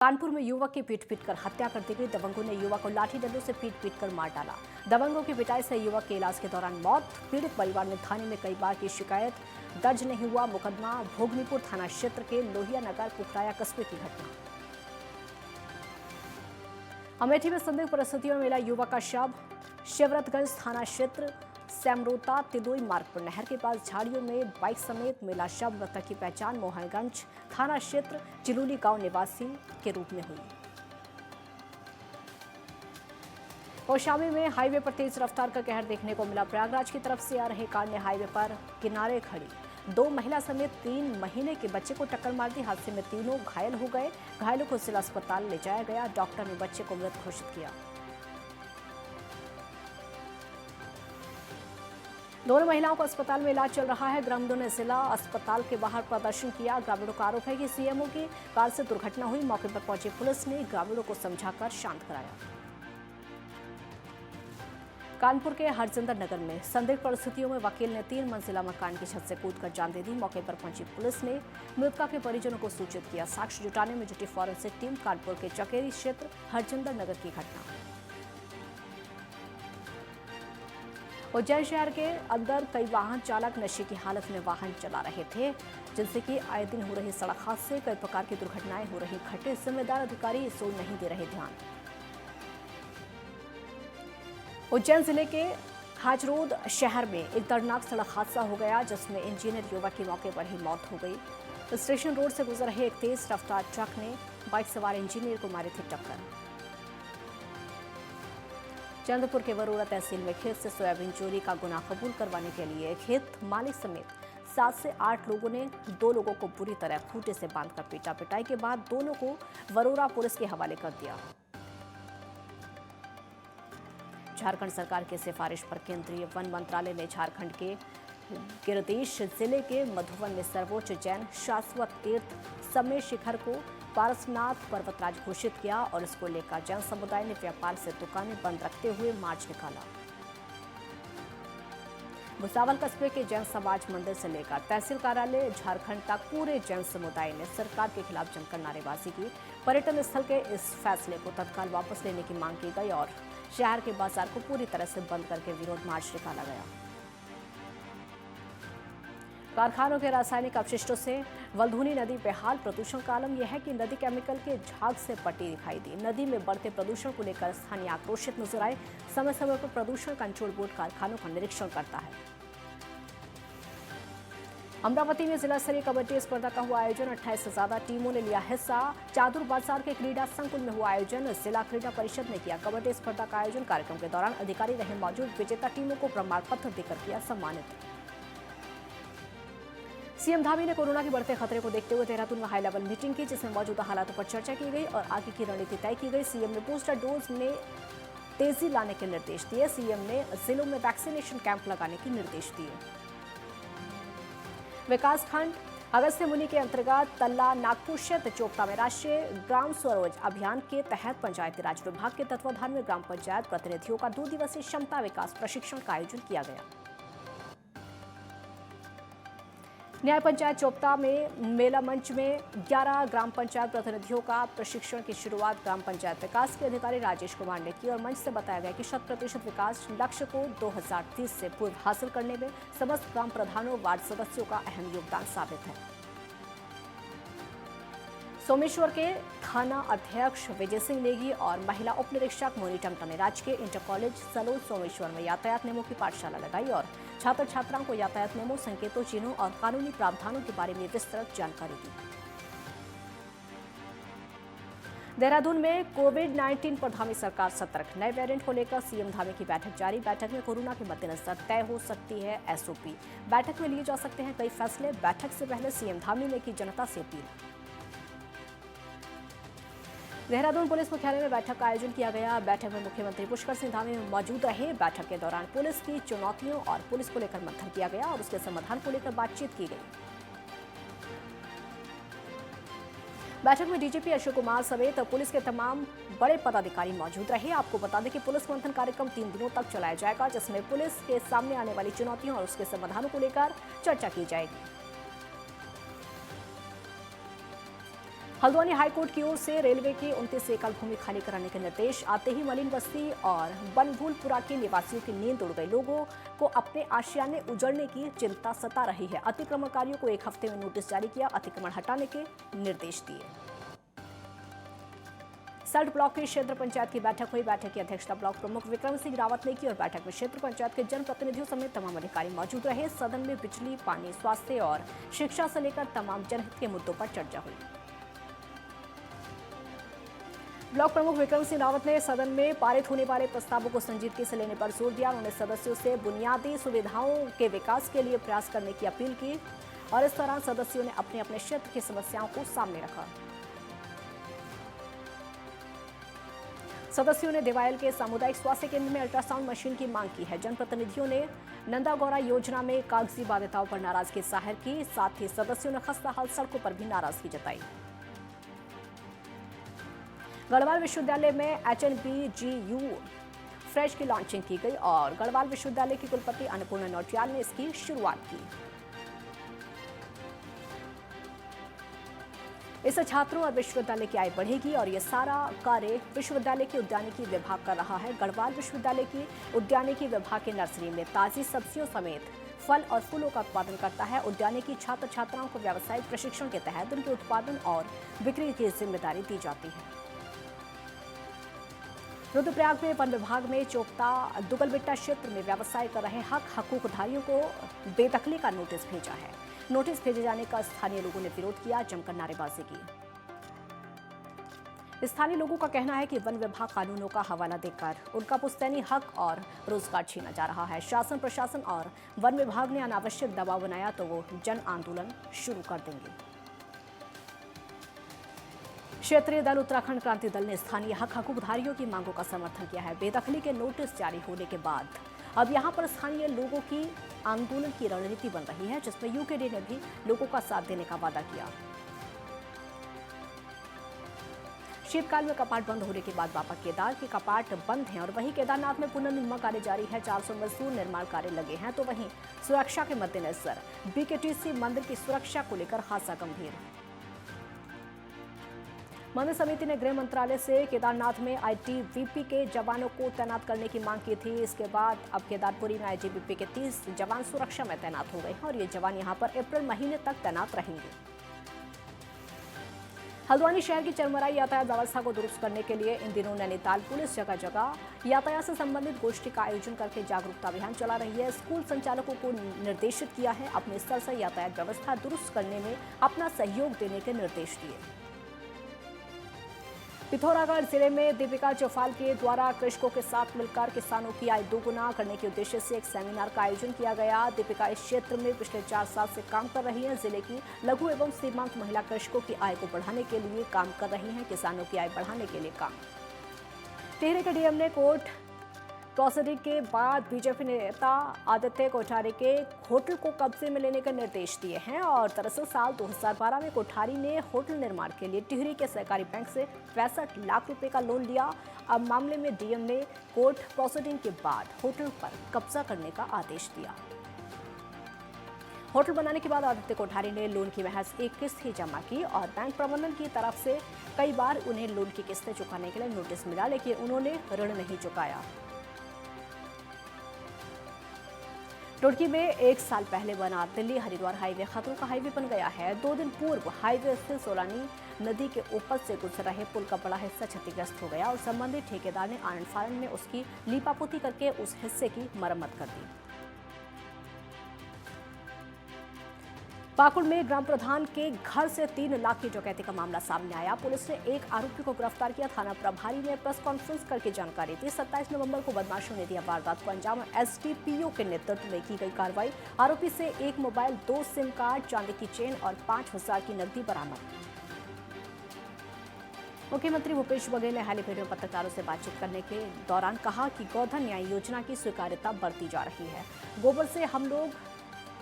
कानपुर में युवक की पीट कर हत्या कर दी गई। दबंगों ने युवक को लाठी डंडों से पीट कर मार डाला। दबंगों की पिटाई से युवक के इलाज के दौरान मौत। पीड़ित परिवार ने थाने में कई बार की शिकायत, दर्ज नहीं हुआ मुकदमा। भोगनीपुर थाना क्षेत्र के लोहिया नगर पुखराया कस्बे की घटना। अमेठी में संदिग्ध परिस्थितियों में मिला युवक का शव। शिवरतगंज थाना क्षेत्र सैमरोता तिदोई मार्ग पर नहर के पास झाड़ियों में बाइक समेत मिला शव। मृतक की पहचान मोहनगंज थाना क्षेत्र चिलूली गांव निवासी के रूप में हुई। कौशाम्बी में हाईवे पर तेज रफ्तार का कहर देखने को मिला। प्रयागराज की तरफ से आ रहे कार ने हाईवे पर किनारे खड़ी 2 महिला समेत 3 महीने के बच्चे को टक्कर मार दी। हादसे में तीनों घायल हो गए। घायलों को जिला अस्पताल ले जाया गया। डॉक्टर ने बच्चे को मृत घोषित किया। दोनों महिलाओं को अस्पताल में इलाज चल रहा है। ग्रामीणों ने जिला अस्पताल के बाहर प्रदर्शन किया। ग्रामीणों का आरोप है कि सीएमओ की कार से दुर्घटना हुई। मौके पर पहुंची पुलिस ने ग्रामीणों को समझाकर शांत कराया। कानपुर के हरजिंदर नगर में संदिग्ध परिस्थितियों में वकील ने 3 मंजिला मकान की छत से कूदकर जान दे दी। मौके पर पहुंची पुलिस ने मृतका के परिजनों को सूचित किया। साक्ष्य जुटाने में जुटी फॉरेंसिक टीम। कानपुर के चकेरी क्षेत्र हरजिंदर नगर की घटना। उज्जैन शहर के अंदर कई वाहन चालक नशे की हालत में वाहन चला रहे थे, जिनसे कि आए दिन हो रहे सड़क हादसे, कई प्रकार की दुर्घटनाएं हो रही घटे। जिम्मेदार अधिकारी इस ओर नहीं दे रहे ध्यान। उज्जैन जिले के खाजरोद शहर में एक दर्दनाक सड़क हादसा हो गया, जिसमें इंजीनियर युवक की मौके पर ही मौत हो गई। स्टेशन रोड से गुजर रहे एक तेज रफ्तार ट्रक ने बाइक सवार इंजीनियर को मारी थी टक्कर। चंद्रपुर के वरोरा तहसील में खेत से सोयाबीन चोरी का गुनाह कबूल करवाने के लिए खेत मालिक समेत 7 से 8 लोगों ने 2 लोगों को बुरी तरह खूंटे से बांधकर पीटा। पिटाई के बाद दोनों को वरोरा पुलिस के हवाले कर दिया। झारखंड सरकार की सिफारिश पर केंद्रीय वन मंत्रालय ने झारखंड के गिरदीश जिले के मधुवन में सर्वोच्च जैन शाश्वत तीर्थ समय शिखर को पारसनाथ पर्वतराज घोषित किया और इसको लेकर जैन समुदाय ने व्यापार से दुकानें बंद रखते हुए मार्च निकाला। भुसावल कस्बे के जैन समाज मंदिर से लेकर तहसील कार्यालय झारखंड तक पूरे जैन समुदाय ने सरकार के खिलाफ जमकर नारेबाजी की। पर्यटन स्थल के इस फैसले को तत्काल वापस लेने की मांग की गई और शहर के बाजार को पूरी तरह से बंद करके विरोध मार्च निकाला गया। कारखानों के रासायनिक अपशिष्टों से वल्धुनी नदी बेहाल। प्रदूषण का आलम यह है कि नदी केमिकल के झाग से पट्टी दिखाई दी। नदी में बढ़ते प्रदूषण को लेकर स्थानीय आक्रोशित नजर आए। समय समय पर प्रदूषण कंट्रोल बोर्ड कारखानों का निरीक्षण करता है। अमरावती में जिला स्तरीय कबड्डी स्पर्धा का हुआ आयोजन। 28 से ज्यादा टीमों ने लिया हिस्सा। चादुर बाजार के क्रीडा संकुल में हुआ आयोजन। जिला क्रीडा परिषद ने किया कबड्डी स्पर्धा का आयोजन। कार्यक्रम के दौरान अधिकारी रहे मौजूद। विजेता टीमों को प्रमाण पत्र देकर किया सम्मानित। सीएम धामी ने कोरोना के बढ़ते खतरे को देखते हुए देहरादून में हाई लेवल मीटिंग की, जिसमें मौजूदा हालातों पर चर्चा की गई और आगे की रणनीति तय की गई। सीएम ने बूस्टर डोज में तेजी लाने के निर्देश दिए। सीएम ने जिलों में वैक्सीनेशन कैंप लगाने के निर्देश दिए। विकासखंड अगस्त्य मुनि के अंतर्गत तल्ला नागपुर क्षेत्र चोपता में राष्ट्रीय ग्राम स्वरोज अभियान के तहत पंचायती राज विभाग के तत्वाधान में ग्राम पंचायत प्रतिनिधियों का 2 दिवसीय क्षमता विकास प्रशिक्षण का आयोजन किया गया। न्याय पंचायत चोपता में मेला मंच में 11 ग्राम पंचायत प्रतिनिधियों का प्रशिक्षण की शुरुआत ग्राम पंचायत विकास के अधिकारी राजेश कुमार ने की और मंच से बताया गया कि 100% विकास लक्ष्य को 2030 से पूर्व हासिल करने में समस्त ग्राम प्रधानों वार्ड सदस्यों का अहम योगदान साबित है। सोमेश्वर के थाना अध्यक्ष विजय सिंह नेगी और महिला उप निरीक्षक मोनी टमटा ने राजकीय इंटर कॉलेज सलोज सोमेश्वर में यातायात नियमों की पाठशाला लगाई और छात्र छात्राओं को यातायात नियमों, संकेतों, चिन्हों और कानूनी प्रावधानों के बारे में विस्तृत जानकारी दी। देहरादून में कोविड-19 पर धामी सरकार सतर्क। नए वेरिएंट को लेकर सीएम धामी की बैठक जारी। बैठक में कोरोना के मद्देनजर तय हो सकती है एसओपी। बैठक में लिए जा सकते हैं कई फैसले। बैठक से पहले सीएम धामी ने की जनता से अपील। देहरादून पुलिस मुख्यालय में बैठक का आयोजन किया गया। बैठक में मुख्यमंत्री पुष्कर सिंह धामी मौजूद रहे। बैठक के दौरान पुलिस की चुनौतियों और पुलिस को लेकर मंथन किया गया और उसके समाधान को लेकर बातचीत की गई। बैठक में डीजीपी अशोक कुमार समेत पुलिस के तमाम बड़े पदाधिकारी मौजूद रहे। आपको बता दें कि पुलिस मंथन कार्यक्रम 3 दिनों तक चलाया जाएगा, जिसमें पुलिस के सामने आने वाली चुनौतियों और उसके समाधानों को लेकर चर्चा की जाएगी। हल्द्वानी हाईकोर्ट की ओर से रेलवे की 29 एकड़ भूमि खाली कराने के निर्देश आते ही मलिन बस्ती और बनभूलपुरा के निवासियों की नींद उड़ गई। लोगों को अपने आशियाने उजड़ने की चिंता सता रही है। अतिक्रमणकारियों को 1 हफ्ते में नोटिस जारी किया, अतिक्रमण हटाने के निर्देश दिए। सल्ट ब्लॉक की क्षेत्र पंचायत की बैठक हुई। बैठक की अध्यक्षता ब्लॉक प्रमुख विक्रम सिंह रावत ने की और बैठक में क्षेत्र पंचायत के जनप्रतिनिधियों समेत तमाम अधिकारी मौजूद रहे। सदन में बिजली, पानी, स्वास्थ्य और शिक्षा से लेकर तमाम जनहित के मुद्दों पर चर्चा हुई। ब्लॉक प्रमुख विक्रम सिंह रावत ने सदन में पारित होने वाले प्रस्तावों को संजीदगी से लेने पर जोर दिया। उन्होंने सदस्यों से बुनियादी सुविधाओं के विकास के लिए प्रयास करने की अपील की और इस दौरान सदस्यों ने अपने अपने क्षेत्र की समस्याओं को सामने रखा। सदस्यों ने देवायल के सामुदायिक स्वास्थ्य केंद्र में अल्ट्रासाउंड मशीन की मांग की है। जनप्रतिनिधियों ने नंदागौरा योजना में कागजी बाध्यताओं पर नाराजगी जाहिर की। साथ ही सदस्यों ने खस्ताहाल सड़कों पर भी नाराजगी जताई। गढ़वाल विश्वविद्यालय में HNBGU फ्रेश की लॉन्चिंग की गई और गढ़वाल विश्वविद्यालय की कुलपति अन्नपूर्णा नौटियाल ने इसकी शुरुआत की। इससे छात्रों और विश्वविद्यालय की आय बढ़ेगी और ये सारा कार्य विश्वविद्यालय के उद्यानिकी विभाग कर रहा है। गढ़वाल विश्वविद्यालय की उद्यानिकी विभाग की नर्सरी में ताजी सब्जियों समेत फल और फूलों का उत्पादन करता है। उद्यानिकी छात्र छात्राओं को व्यावसायिक प्रशिक्षण के तहत उनके उत्पादन और बिक्री की जिम्मेदारी दी जाती है। रुद्रप्रयाग में वन विभाग में चोपता दुगलबिट्टा क्षेत्र में व्यवसाय कर रहे हकूकधारियों को बेदखली का नोटिस भेजा है। नोटिस भेजे जाने का स्थानीय लोगों ने विरोध किया, जमकर नारेबाजी की। स्थानीय लोगों का कहना है कि वन विभाग कानूनों का हवाला देकर उनका पुश्तैनी हक और रोजगार छीना जा रहा है। शासन प्रशासन और वन विभाग ने अनावश्यक दबाव बनाया तो वो जन आंदोलन शुरू कर देंगे। क्षेत्रीय दल उत्तराखंड क्रांति दल ने स्थानीय हकूकधारियों की मांगों का समर्थन किया है। बेदखली के नोटिस जारी होने के बाद अब यहां पर स्थानीय लोगों की आंदोलन की रणनीति बन रही है, जिसमें यूकेडी ने भी लोगों का साथ देने का वादा किया। शीतकाल में कपाट बंद होने के बाद बाबा केदार के कपाट बंद हैं और वहीं केदारनाथ में पुनर्निर्माण कार्य जारी है। 400 मजदूर निर्माण कार्य लगे हैं तो वहीं सुरक्षा के मद्देनजर BKTC मंदिर की सुरक्षा को लेकर खासा गंभीर। मंदिर समिति ने गृह मंत्रालय से केदारनाथ में ITBP के जवानों को तैनात करने की मांग की थी। इसके बाद अब केदारपुरी में ITBP के 30 जवान सुरक्षा में तैनात हो गए हैं और ये जवान यहां पर अप्रैल महीने तक तैनात रहेंगे। हल्द्वानी शहर की चरमराई यातायात व्यवस्था को दुरुस्त करने के लिए इन दिनों नैनीताल पुलिस जगह जगह यातायात से संबंधित गोष्ठी का आयोजन करके जागरूकता अभियान चला रही है। स्कूल संचालकों को निर्देशित किया है अपने स्तर से यातायात व्यवस्था दुरुस्त करने में अपना सहयोग देने के निर्देश दिए। पिथौरागढ़ जिले में दीपिका चौफाल के द्वारा कृषकों के साथ मिलकर किसानों की आय दोगुना करने के उद्देश्य से एक सेमिनार का आयोजन किया गया। दीपिका इस क्षेत्र में पिछले 4 साल से काम कर रही हैं। जिले की लघु एवं सीमांत महिला कृषकों की आय को बढ़ाने के लिए काम कर रही हैं। किसानों की आय बढ़ाने के लिए काम। टिहरी के डीएम ने कोर्ट प्रोसीडिंग के बाद बीजेपी नेता आदित्य कोठारी के होटल को कब्जे में लेने के निर्देश दिए हैं और दरअसल साल 2012 में कोठारी ने होटल निर्माण के लिए टिहरी के सहकारी बैंक से 65 लाख रुपए का लोन लिया। अब मामले में डीएम ने कोर्ट प्रोसीडिंग के बाद होटल पर कब्जा करने का आदेश दिया। होटल बनाने के बाद आदित्य कोठारी ने लोन की महज एक किस्त ही जमा की और बैंक प्रबंधन की तरफ से कई बार उन्हें लोन की किस्तें चुकाने के लिए नोटिस मिला, लेकिन उन्होंने ऋण नहीं चुकाया। रुड़की में 1 साल पहले बना दिल्ली हरिद्वार हाईवे खतरों का हाईवे बन गया है। 2 दिन पूर्व हाईवे स्थित सोलानी नदी के ऊपर से गुजर रहे पुल का बड़ा हिस्सा क्षतिग्रस्त हो गया और संबंधित ठेकेदार ने आनंद फानन में उसकी लीपापोती करके उस हिस्से की मरम्मत कर दी। पाकुड़ में ग्राम प्रधान के घर से 3 लाख की डकैती का मामला सामने आया। पुलिस ने एक आरोपी को गिरफ्तार किया। थाना प्रभारी ने प्रेस कॉन्फ्रेंस करके जानकारी दी। 27 नवंबर को बदमाशों ने दिया वारदात को अंजाम। SDPO के नेतृत्व में की गई कार्रवाई। आरोपी से 1 मोबाइल, 2 सिम कार्ड, चांदी की चेन और 5,000 की नकदी बरामद। मुख्यमंत्री भूपेश बघेल ने हाल ही में पत्रकारों से बातचीत करने के दौरान कहा कि गोधन न्याय योजना की स्वीकार्यता बढ़ती जा रही है। गोबर से हम लोग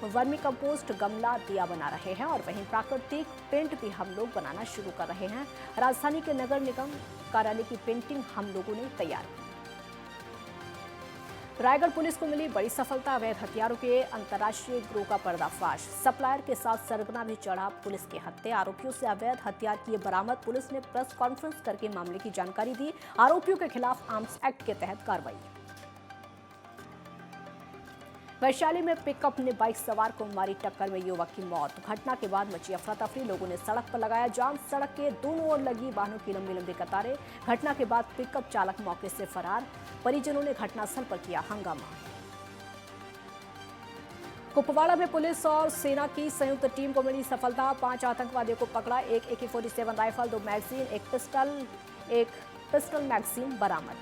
वर्मी कंपोस्ट, गमला, दिया बना रहे हैं और वहीं प्राकृतिक पेंट भी हम लोग बनाना शुरू कर रहे हैं। राजधानी के नगर निगम कार्यालय की पेंटिंग हम लोगों ने तैयार की। रायगढ़ पुलिस को मिली बड़ी सफलता, अवैध हथियारों के अंतर्राष्ट्रीय गिरोह का पर्दाफाश। सप्लायर के साथ सरगना भी चढ़ा पुलिस के हत्थे। आरोपियों से अवैध हथियार किए बरामद। पुलिस ने प्रेस कॉन्फ्रेंस करके मामले की जानकारी दी। आरोपियों के खिलाफ आर्म्स एक्ट के तहत कार्रवाई। वैशाली में पिकअप ने बाइक सवार को मारी टक्कर में युवक की मौत। घटना के बाद मची अफरा तफरी, लोगों ने सड़क पर लगाया जाम। सड़क के दोनों ओर लगी वाहनों की लंबी लंबी कतारें। घटना के बाद पिकअप चालक मौके से फरार। परिजनों ने घटनास्थल पर किया हंगामा। कुपवाड़ा में पुलिस और सेना की संयुक्त टीम को मिली सफलता। 5 आतंकवादियों को पकड़ा। एक AK-47 राइफल, 2 मैगजीन, एक पिस्टल मैगजीन बरामद।